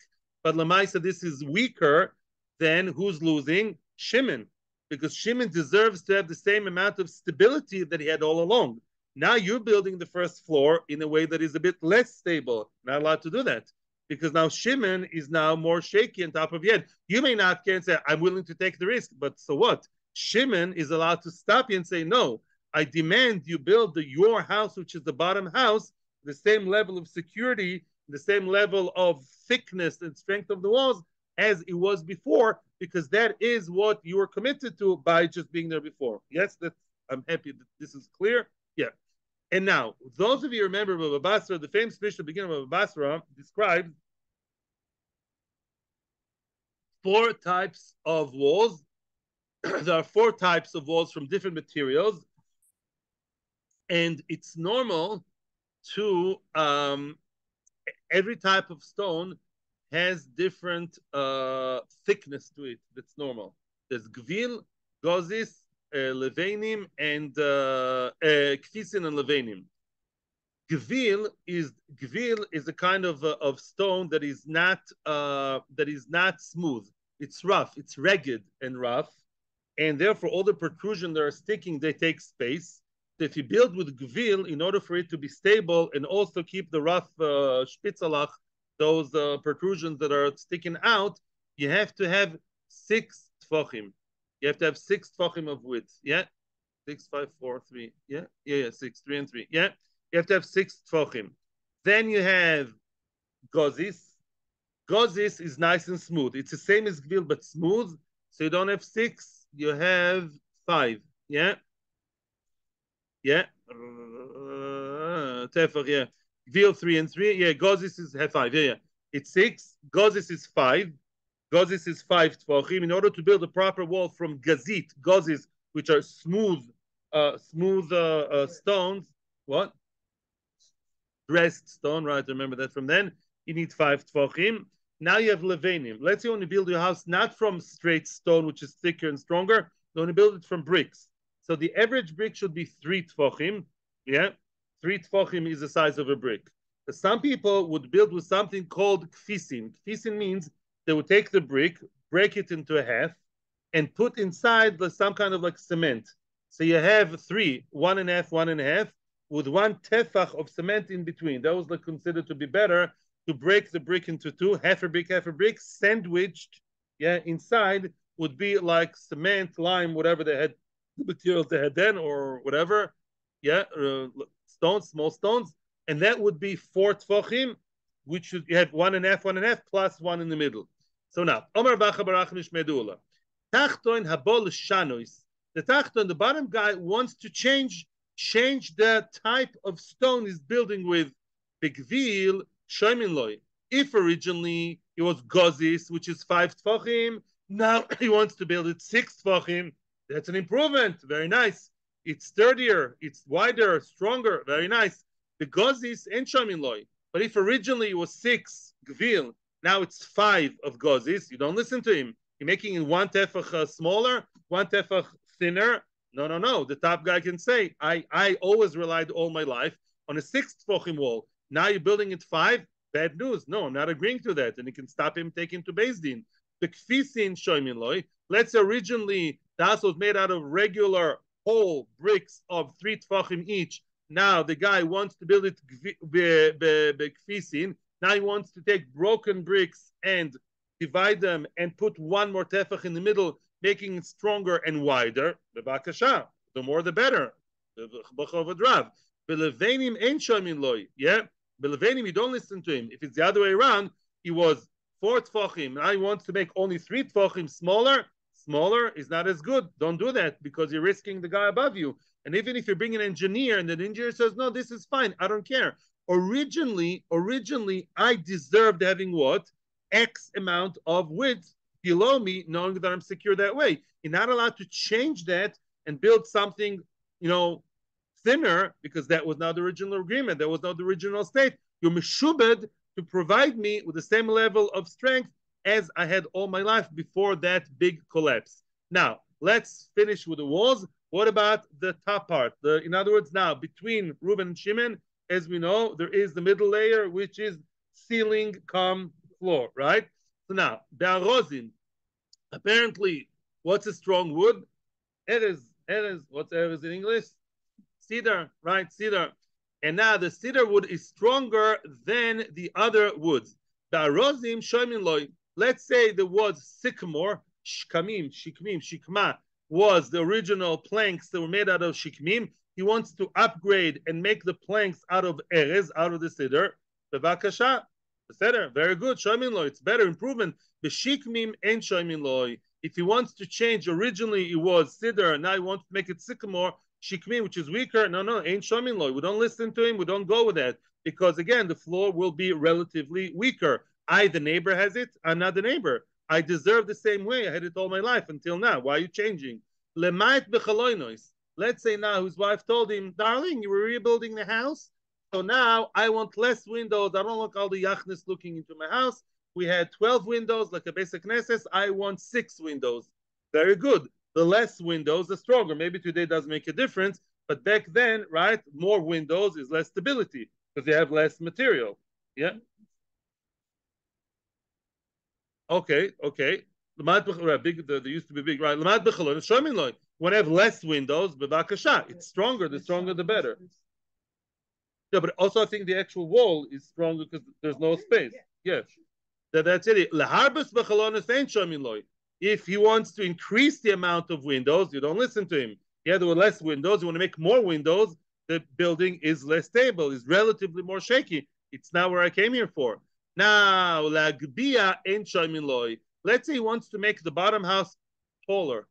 but Lamaisa, this is weaker, then who's losing? Shimon. Because Shimon deserves to have the same amount of stability that he had all along. Now you're building the first floor in a way that is a bit less stable. Not allowed to do that. Because now Shimon is now more shaky on top of your head. You may not care and say, I'm willing to take the risk, but so what? Shimon is allowed to stop you and say, no, I demand you build your house, which is the bottom house, the same level of security, the same level of thickness and strength of the walls as it was before, because that is what you were committed to by just being there before. Yes, I'm happy that this is clear. Yeah. And now, those of you remember Bava Basra, the famous Mishnah beginning of Bava Basra describes 4 types of walls. There are 4 types of walls from different materials, and it's normal to every type of stone has different thickness to it. That's normal. There's gvil, gozis, levanim, and kfisin and levanim. Gvil is a kind of stone that is not smooth. It's rough. It's ragged and rough, and therefore all the protrusions that are sticking, they take space. So if you build with gvil, in order for it to be stable and also keep the rough spitzalach, those protrusions that are sticking out, you have to have 6 tfachim. You have to have 6 tfachim of width. Yeah, 6, 5, 4, 3. Yeah, 6, 3, and 3. Yeah, you have to have 6 tfachim. Then you have gozis. Gozis is nice and smooth. It's the same as gvil, but smooth. So you don't have 6, you have 5. Yeah, yeah. Tefach, yeah. Gvil 3 and 3. Yeah, gozis is have 5. Yeah. It's 6. Gozis is 5. Gozis is 5 tfachim. In order to build a proper wall from gozis, which are smooth, stones. What? Dressed stone, right? Remember that from then. You need 5 tfachim. Now you have levanim. Let's say you want to build your house not from straight stone, which is thicker and stronger. You want to build it from bricks. So the average brick should be 3 tfachim. Yeah, 3 tfachim is the size of a brick. Some people would build with something called kfisin. Kfisin means they would take the brick, break it into a half, and put inside some kind of like cement. So you have 3, 1.5, 1.5, with 1 tefach of cement in between. That was like considered to be better to break the brick into 2, half a brick, sandwiched. Yeah, inside would be like cement, lime, whatever they had, the materials they had then, or whatever. Yeah, stones, small stones, and that would be 4 tfachim, which you have 1.5, 1.5, plus 1 in the middle. So now, Omar Bacha Barach Nishmedula. Tachton habol shanois. The tachton, the bottom guy, wants to change the type of stone he's building with. Begvil shoymin loy. If originally it was gozis, which is 5 tfachim, now he wants to build it 6 tfachim. That's an improvement. Very nice. It's sturdier, it's wider, stronger. Very nice. The gozis and shoymin loy. But if originally it was 6 gvil, now it's 5 of gozis, you don't listen to him. You're making it 1 tefach smaller, 1 tefach thinner. No. The top guy can say, I always relied all my life on a 6 tefachim wall. Now you're building it 5. Bad news. No, I'm not agreeing to that. And you can stop him, take him to BSD Don't. The kfisin shoymin loy. Let's say originally the house was made out of regular whole bricks of 3 tefachim each. Now the guy wants to build it kfisin. Now he wants to take broken bricks and divide them and put 1 more tefach in the middle, making it stronger and wider. The more the better. Yeah, Belevanim, you don't listen to him. If it's the other way around, he was 4 tfachim. Now he wants to make only 3 tfachim smaller. Smaller is not as good. Don't do that because you're risking the guy above you. And even if you bring an engineer and the engineer says, no, this is fine, I don't care. Originally, I deserved having what? X amount of width below me, knowing that I'm secure that way. You're not allowed to change that and build something, thinner, because that was not the original agreement. That was not the original state. You're meshubed to provide me with the same level of strength as I had all my life before that big collapse. Now, let's finish with the walls. What about the top part? In other words, now, between Reuben and Shimon, as we know, there is the middle layer, which is ceiling come floor, right? So now, Be'arozin, apparently, what's a strong wood? Erez, what's erez in English? Cedar, right? Cedar. And now the cedar wood is stronger than the other woods. Be'arozim shoymin loy. Let's say the word sycamore, shikma, was the original planks that were made out of shikmim. He wants to upgrade and make the planks out of erez, out of the cedar. Bevakasha, the cedar, very good. Shoymin loy, it's better improvement. Beshikmim and shoymin loy. If he wants to change, originally it was cedar, now he wants to make it sycamore, shikmim, which is weaker. No, ain't shoymin loy. We don't listen to him. We don't go with that because again, the floor will be relatively weaker. The neighbor has it. I'm not the neighbor. I deserve the same way. I had it all my life until now. Why are you changing? Let's say now his wife told him, darling, you were rebuilding the house. So now I want less windows. I don't want all the yachnis looking into my house. we had 12 windows, like a basic Knesset. I want 6 windows. Very good. The less windows, the stronger. Maybe today doesn't make a difference, but back then, right, more windows is less stability because you have less material. Yeah. Okay. Okay. Big. They used to be big, right? Show me like when I have less windows, it's stronger. The stronger, the better. Yeah, but also I think the actual wall is stronger because there's no space. Yes. That's it. If he wants to increase the amount of windows, you don't listen to him. Yeah, there were less windows. You want to make more windows. The building is less stable. Is relatively more shaky. It's not where I came here for. Now, let's say he wants to make the bottom house taller.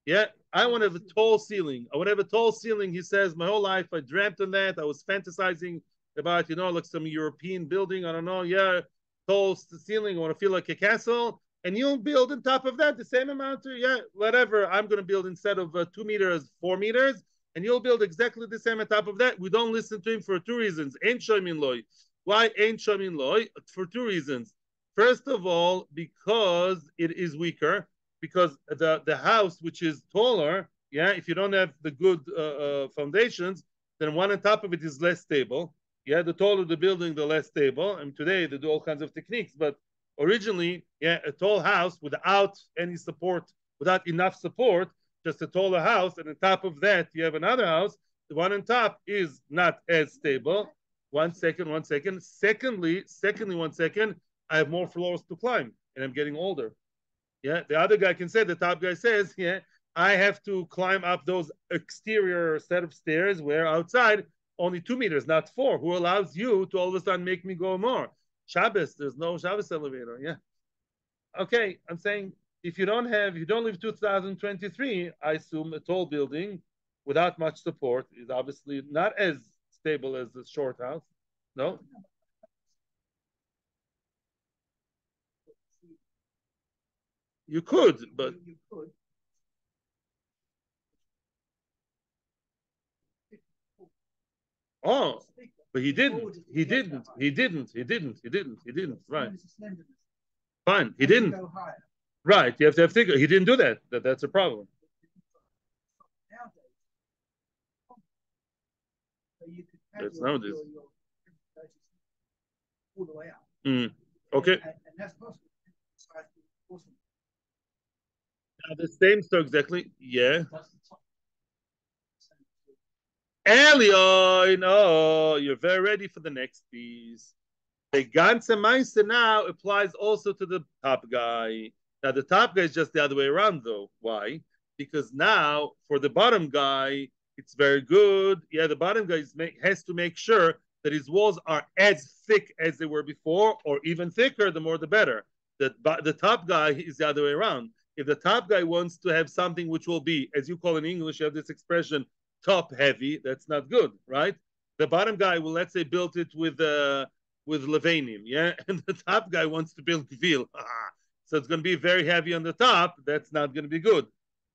Yeah, I want to have a tall ceiling. I want to have a tall ceiling. He says, my whole life I dreamt on that. I was fantasizing about, like some European building. I don't know. Yeah, tall ceiling. I want to feel like a castle. And you'll build on top of that the same amount. Yeah, whatever. I'm going to build instead of 2 meters, 4 meters. And you'll build exactly the same on top of that. We don't listen to him for 2 reasons. Ain't shomin loy. Why ain't shomin loy? For 2 reasons. First of all, because it is weaker because the house which is taller, yeah, if you don't have the good foundations, then one on top of it is less stable. Yeah, the taller the building, the less stable. And today they do all kinds of techniques, but originally, yeah, a tall house without any support, without enough support, just a taller house, and on top of that you have another house. The one on top is not as stable. 1 second, 1 second. Secondly, 1 second. I have more floors to climb, and I'm getting older. Yeah, the other guy can say, the top guy says, yeah, I have to climb up those exterior set of stairs where outside only 2 meters, not 4. Who allows you to all of a sudden make me go more? Shabbos, there's no Shabbos elevator. Yeah. Okay, I'm saying if you don't live 2023, I assume a tall building without much support is obviously not as stable as a short house. No? You could, but oh, but he didn't. He didn't. He didn't. He didn't. He didn't. He didn't. Right. Fine. He didn't. Right. You have to have thicker. He didn't do that. That's a problem. That's nowadays. Mm. Okay. Now the same store exactly. Yeah. Elio, no, you're very ready for the next piece. The ganze Meister now applies also to the top guy. Now the top guy is just the other way around, though. Why? Because now for the bottom guy, it's very good. Yeah, the bottom guy has to make sure that his walls are as thick as they were before, or even thicker. The more, the better. The top guy is the other way around. If the top guy wants to have something which will be, as you call in English, you have this expression, top heavy. That's not good, right? The bottom guy will, let's say, build it with Levanim, yeah, and the top guy wants to build Gvil. So it's going to be very heavy on the top. That's not going to be good.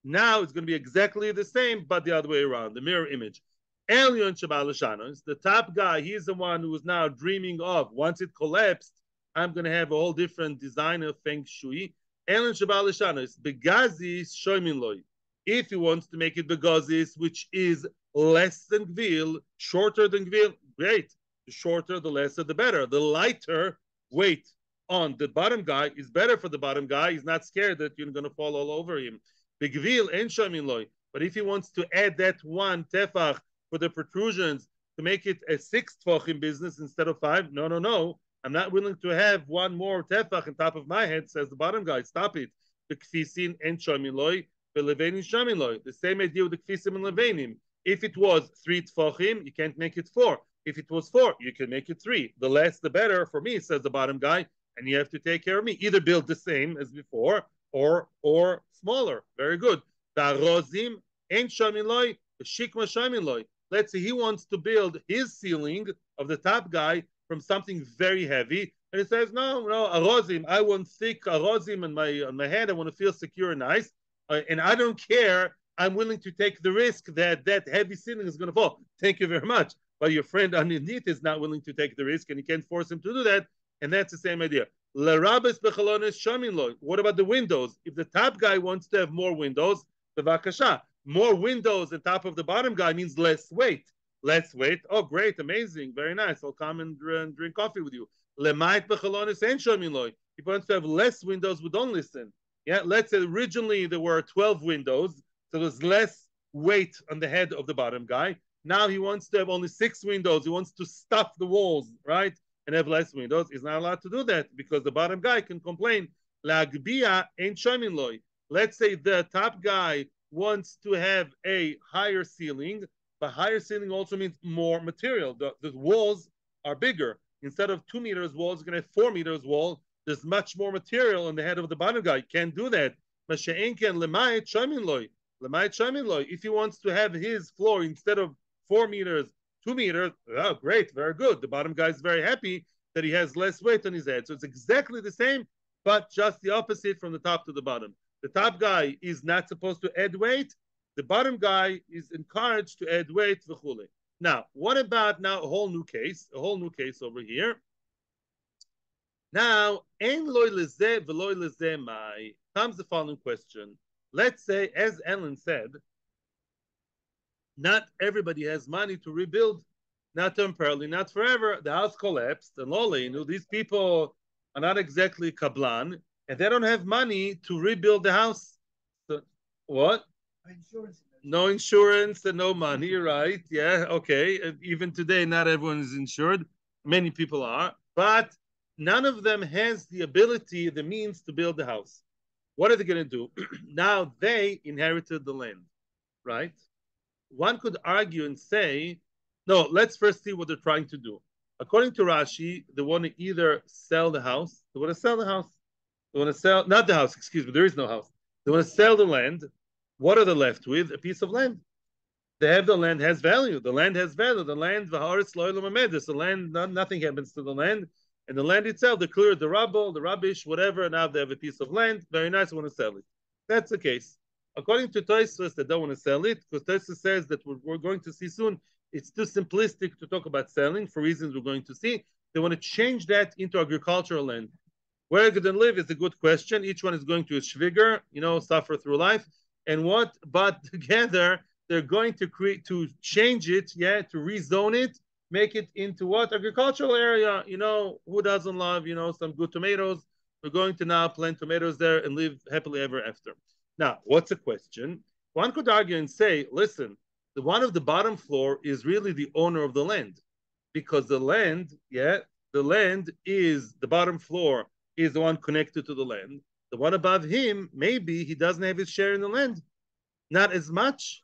Now it's going to be exactly the same, but the other way around, the mirror image. Elyon Shabalashanos, the top guy, he's the one who is now dreaming of, once it collapsed, I'm going to have a whole different design of Feng Shui. Elyon Shabalashanos, Begazis Shoiminloi. If he wants to make it Begazis, which is less than Gvil, shorter than Gvil, great. The shorter, the lesser, the better. The lighter weight on the bottom guy is better for the bottom guy. He's not scared that you're going to fall all over him. Begvil and Shaminloi. But if he wants to add that one tefach for the protrusions to make it a 6 tefachim business instead of 5, no. I'm not willing to have one more tefach on top of my head, says the bottom guy. Stop it. The kfisin and Shaminloi, the levenin Shaminloi. The same idea with the kfisim and levenim. If it was 3 tefachim, you can't make it 4. If it was 4, you can make it 3. The less, the better for me, says the bottom guy. And you have to take care of me. Either build the same as before or smaller. Very good. The Let's say he wants to build his ceiling of the top guy from something very heavy. And he says, no, arozim. I want thick arozim on my head. I want to feel secure and nice. And I don't care. I'm willing to take the risk that heavy ceiling is going to fall. Thank you very much. But your friend underneath is not willing to take the risk, and you can't force him to do that. And that's the same idea. What about the windows? If the top guy wants to have more windows, bevakasha. More windows on top of the bottom guy means less weight. Less weight. Oh, great, amazing, very nice. I'll come and drink coffee with you. Lemait bechalonis and shomin. If he wants to have less windows, we don't listen. Yeah, let's say originally there were 12 windows, so there's less weight on the head of the bottom guy. Now he wants to have only 6 windows. He wants to stuff the walls, right? And have less windows. He's not allowed to do that because the bottom guy can complain. Lagbia ain't shomin loy. Let's say the top guy wants to have a higher ceiling, but higher ceiling also means more material. The walls are bigger. Instead of 2 meters walls, you're going to have 4 meters wall. There's much more material on the head of the bottom guy. Can't do that. If he wants to have his floor instead of 4 meters, 2 meters, oh, great, very good. The bottom guy is very happy that he has less weight on his head. So it's exactly the same, but just the opposite from the top to the bottom. The top guy is not supposed to add weight. The bottom guy is encouraged to add weight. Now, what about now a whole new case over here? Now, comes the following question. Let's say, as Ellen said, not everybody has money to rebuild, not temporarily, not forever. The house collapsed, and Loli, these people are not exactly kablan, and they don't have money to rebuild the house. So, what? No insurance and no money, right? Yeah, okay. Even today, not everyone is insured. Many people are, but none of them has the ability, the means to build the house. What are they going to do? Now they inherited the land, right? One could argue and say, no, let's first see what they're trying to do. According to Rashi, they want to either sell the house, they want to sell the house, they want to sell, not the house, excuse me, there is no house. They want to sell the land. What are they left with? A piece of land. They have the land has value. The land has value. The land, the land, nothing happens to the land. And the land itself, they clear the rubble, the rubbish, whatever. Now they have a piece of land. Very nice, want to sell it. That's the case. According to Tosfos, they don't want to sell it because Tosfos says that we're going to see soon. It's too simplistic to talk about selling for reasons we're going to see. They want to change that into agricultural land. Where are they going to live is a good question. Each one is going to a shviger, suffer through life. And what? But together they're going to change it, to rezone it, make it into what? Agricultural area. Who doesn't love, some good tomatoes? We're going to now plant tomatoes there and live happily ever after. Now, what's the question? One could argue and say, listen, the one of the bottom floor is really the owner of the land, because the land is the bottom floor is the one connected to the land. The one above him, maybe he doesn't have his share in the land. Not as much,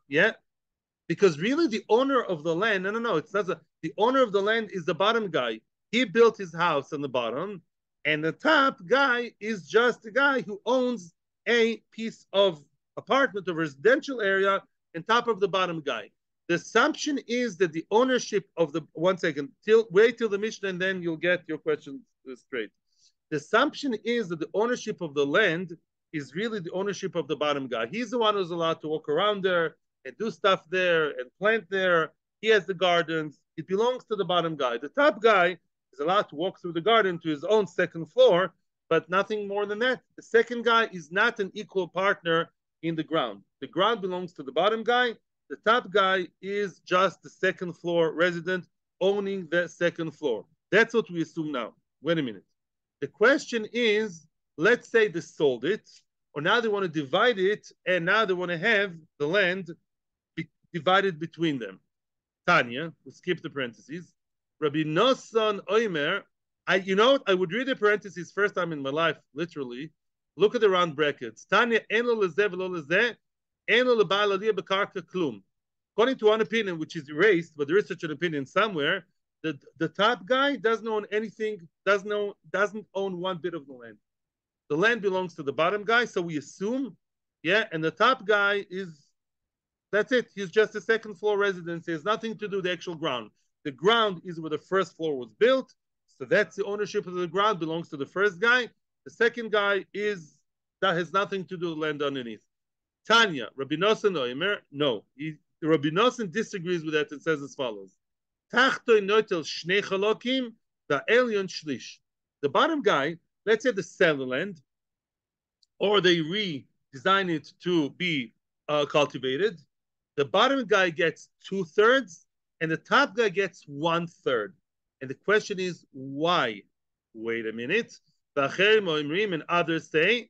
because really the owner of the land, no, it's not. The owner of the land is the bottom guy. He built his house on the bottom, and the top guy is just the guy who owns a piece of apartment or residential area on top of the bottom guy. The assumption is that the ownership of the, one second, wait till the Mishnah and then you'll get your question straight. The assumption is that the ownership of the land is really the ownership of the bottom guy. He's the one who's allowed to walk around there and do stuff there and plant there. He has the gardens. It belongs to the bottom guy. The top guy is allowed to walk through the garden to his own second floor, but nothing more than that. The second guy is not an equal partner in the ground. The ground belongs to the bottom guy. The top guy is just the second floor resident owning the second floor. That's what we assume now. Wait a minute. The question is, let's say they sold it, or now they want to divide it, and now they want to have the land divided between them. Tanya, we skip the parentheses. Rabbi Nosson Oimer, I would read the parentheses first time in my life, literally. Look at the round brackets. Tanya, eno lezeh velo lezeh, eno leba'al aliyah bekarka klum. According to one opinion, which is erased, but there is such an opinion somewhere, the top guy doesn't own anything, doesn't own one bit of the land. The land belongs to the bottom guy, so we assume, and the top guy that's it. He's just a second floor residence. He has nothing to do with the actual ground. The ground is where the first floor was built, so that's the ownership of the ground belongs to the first guy. The second guy that has nothing to do with land underneath. Tanya, Rabbi Nosson Oimer, no. Rabbi Nosson disagrees with that and says as follows. The bottom guy let's say they sell the land, or they redesign it to be cultivated. The bottom guy gets 2/3, and the top guy gets 1/3. And the question is why? Wait a minute. And others say,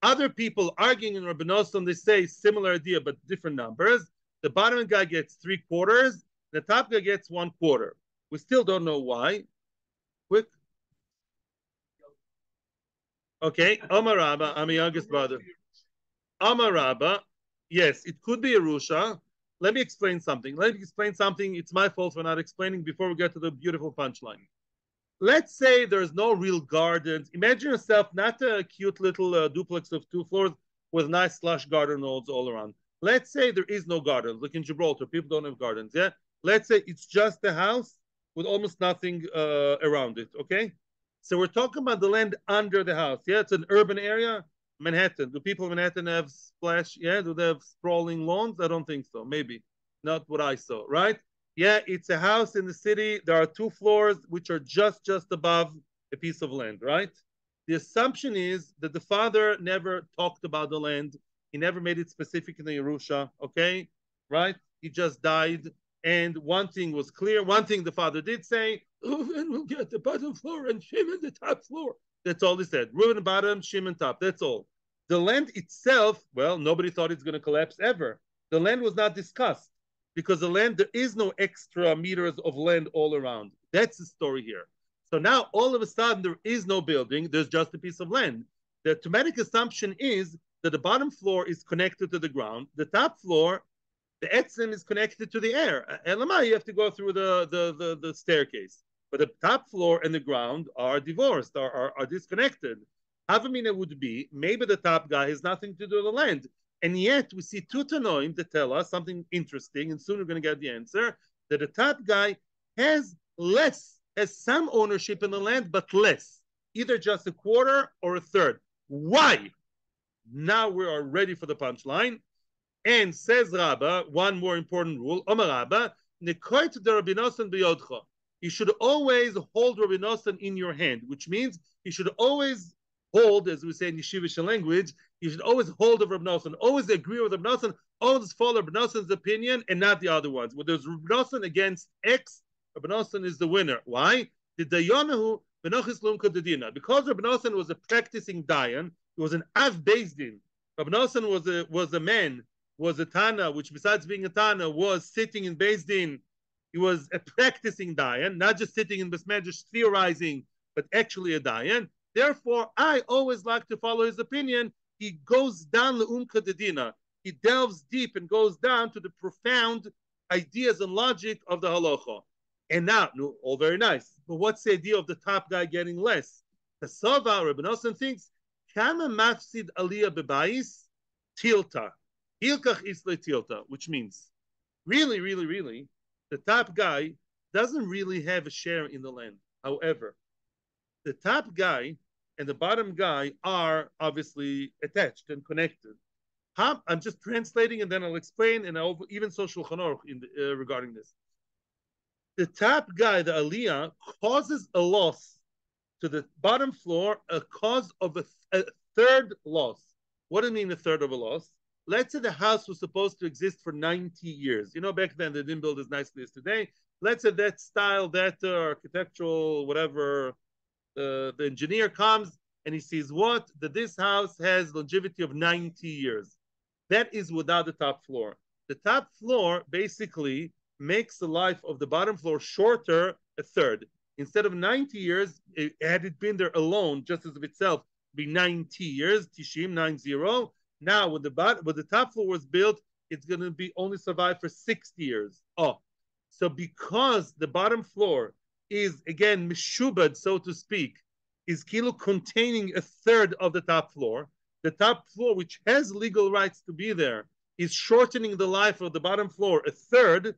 other people arguing in Rabbi Nosson, they say similar idea but different numbers. The bottom guy gets 3/4, the top guy gets 1/4. We still don't know why. Quick. Okay, Omar Rabba, I'm a youngest brother. Amar Rabba, yes, it could be a Rusha. Let me explain something. It's my fault for not explaining before we get to the beautiful punchline. Let's say there's no real gardens. Imagine yourself not a cute little duplex of 2 floors with nice lush garden roads all around. Let's say there is no gardens. Like in Gibraltar, people don't have gardens. Yeah. Let's say it's just a house with almost nothing around it. Okay. So we're talking about the land under the house. Yeah, it's an urban area. Manhattan. Do people in Manhattan have splash? Yeah, do they have sprawling lawns? I don't think so. Maybe not what I saw. Right? Yeah, it's a house in the city. There are 2 floors which are just above a piece of land. Right? The assumption is that the father never talked about the land. He never made it specific in the Yerusha. Okay, right? He just died. And one thing was clear. One thing the father did say, Reuven will get the bottom floor and Shimon the top floor. That's all he said. Reuven bottom, Shimon top. That's all. The land itself, well, nobody thought it's going to collapse ever. The land was not discussed because the land, there is no extra meters of land all around. That's the story here. So now all of a sudden there is no building. There's just a piece of land. The automatic assumption is that the bottom floor is connected to the ground. The top floor, the etzim is connected to the air. Elamai, you have to go through the staircase. But the top floor and the ground are divorced, are disconnected. Havamina would be maybe the top guy has nothing to do with the land. And yet we see two Tanoim that tell us something interesting, and soon we're going to get the answer, that the top guy has some ownership in the land, but less. Either just a quarter or a third. Why? Now we are ready for the punchline. And says Rabbah, one more important rule, Omar Rabbah, Nekoit de Rabbi Nosson b'yodcha. You should always hold Rabbi Nosson in your hand, which means you should always hold, as we say in yeshivish language, you should always hold of Rabbi Nosson, always agree with Rabbi Nosson, always follow Rabbi Nosson's opinion and not the other ones. When there's Rabbi Nosson against X, Rabbi Nosson is the winner. Why? Because Rabbi Nosson was a practicing Dayan, he was an Av Bezdin. Rabbi Nosson was a man, was a Tana, which besides being a Tana, was sitting in Beis Din. He was a practicing Dayan, not just sitting in Besmedrash theorizing, but actually a Dayan. Therefore, I always like to follow his opinion. He goes down le'umka dedina. He delves deep and goes down to the profound ideas and logic of the halacha. And now, all very nice. But what's the idea of the top guy getting less? The Sava, Rabbi Nosson thinks, Kama mafsid aliyah bebayis tilta. Hilkach isle tilta, which means, really, the top guy doesn't really have a share in the land. However, the top guy and the bottom guy are obviously attached and connected. I'm just translating and then I'll explain, and I'll even social Shulchan Aruch regarding this. The top guy, the aliyah, causes a loss to the bottom floor, a cause of a third loss. What do you mean a third of a loss? Let's say the house was supposed to exist for 90 years. You know, back then they didn't build as nicely as today. Let's say that style, that architectural, whatever, the engineer comes and he sees what? That this house has longevity of 90 years. That is without the top floor. The top floor basically makes the life of the bottom floor shorter a third. Instead of 90 years, had it been there alone, just as of itself, be 90 years, Tishim, 90. Now, when the top floor was built, it's going to be only survive for 60 years. Oh, so because the bottom floor is, again, mishubad, so to speak, is kilo containing a third of the top floor, which has legal rights to be there, is shortening the life of the bottom floor a third.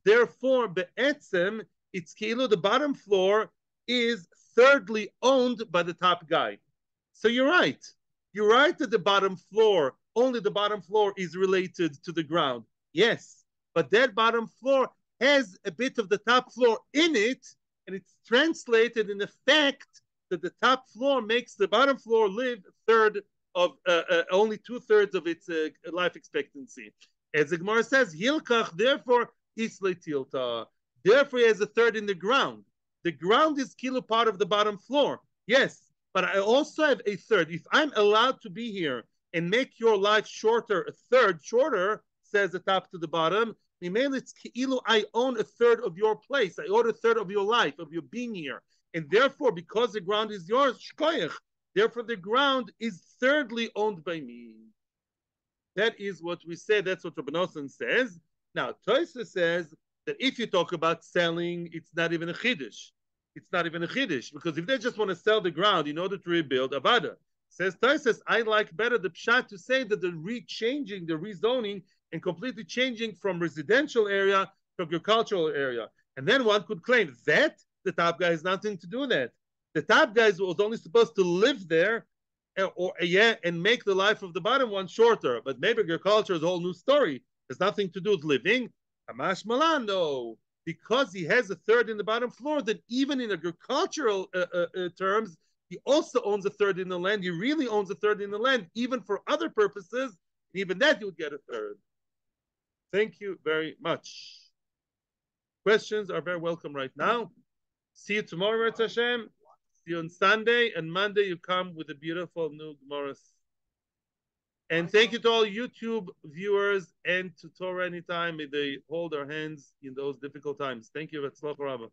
Therefore, be'etzem, it's kilo, the bottom floor is thirdly owned by the top guy. So you're right. You're right that the bottom floor, only the bottom floor is related to the ground. Yes, but that bottom floor has a bit of the top floor in it, and it's translated in the fact that the top floor makes the bottom floor live a third of only 2/3 of its life expectancy. As the Gemara says, Hilkach, therefore, Isle Tilta. Therefore, he has a third in the ground. The ground is kilo part of the bottom floor. Yes, but I also have a third. If I'm allowed to be here and make your life shorter, a third shorter, says the top to the bottom, I own a third of your place. I own a third of your life, of your being here. And therefore, because the ground is yours, shkoyach, therefore the ground is thirdly owned by me. That is what we say. That's what Rabbi Nosson says. Now, Toysa says that if you talk about selling, it's not even a chiddush. It's not even a chiddush, because if they just want to sell the ground in order to rebuild, avada. Says Toysa, I like better the pshat to say that the re-changing, the rezoning, and completely changing from residential area to agricultural area. And then one could claim that the top guy has nothing to do with that. The top guy was only supposed to live there and make the life of the bottom one shorter. But maybe agriculture is a whole new story. It has nothing to do with living. Hamash Malan, no. Because he has a third in the bottom floor, that even in agricultural terms, he also owns a third in the land. He really owns a third in the land, even for other purposes. Even that, you would get a third. Thank you very much. Questions are very welcome right now. See you tomorrow, Metzia Hashem. See you on Sunday, and Monday you come with a beautiful new Gemara. And thank you to all YouTube viewers and to Torah Anytime. May they hold our hands in those difficult times. Thank you. Vatzlach Rabba.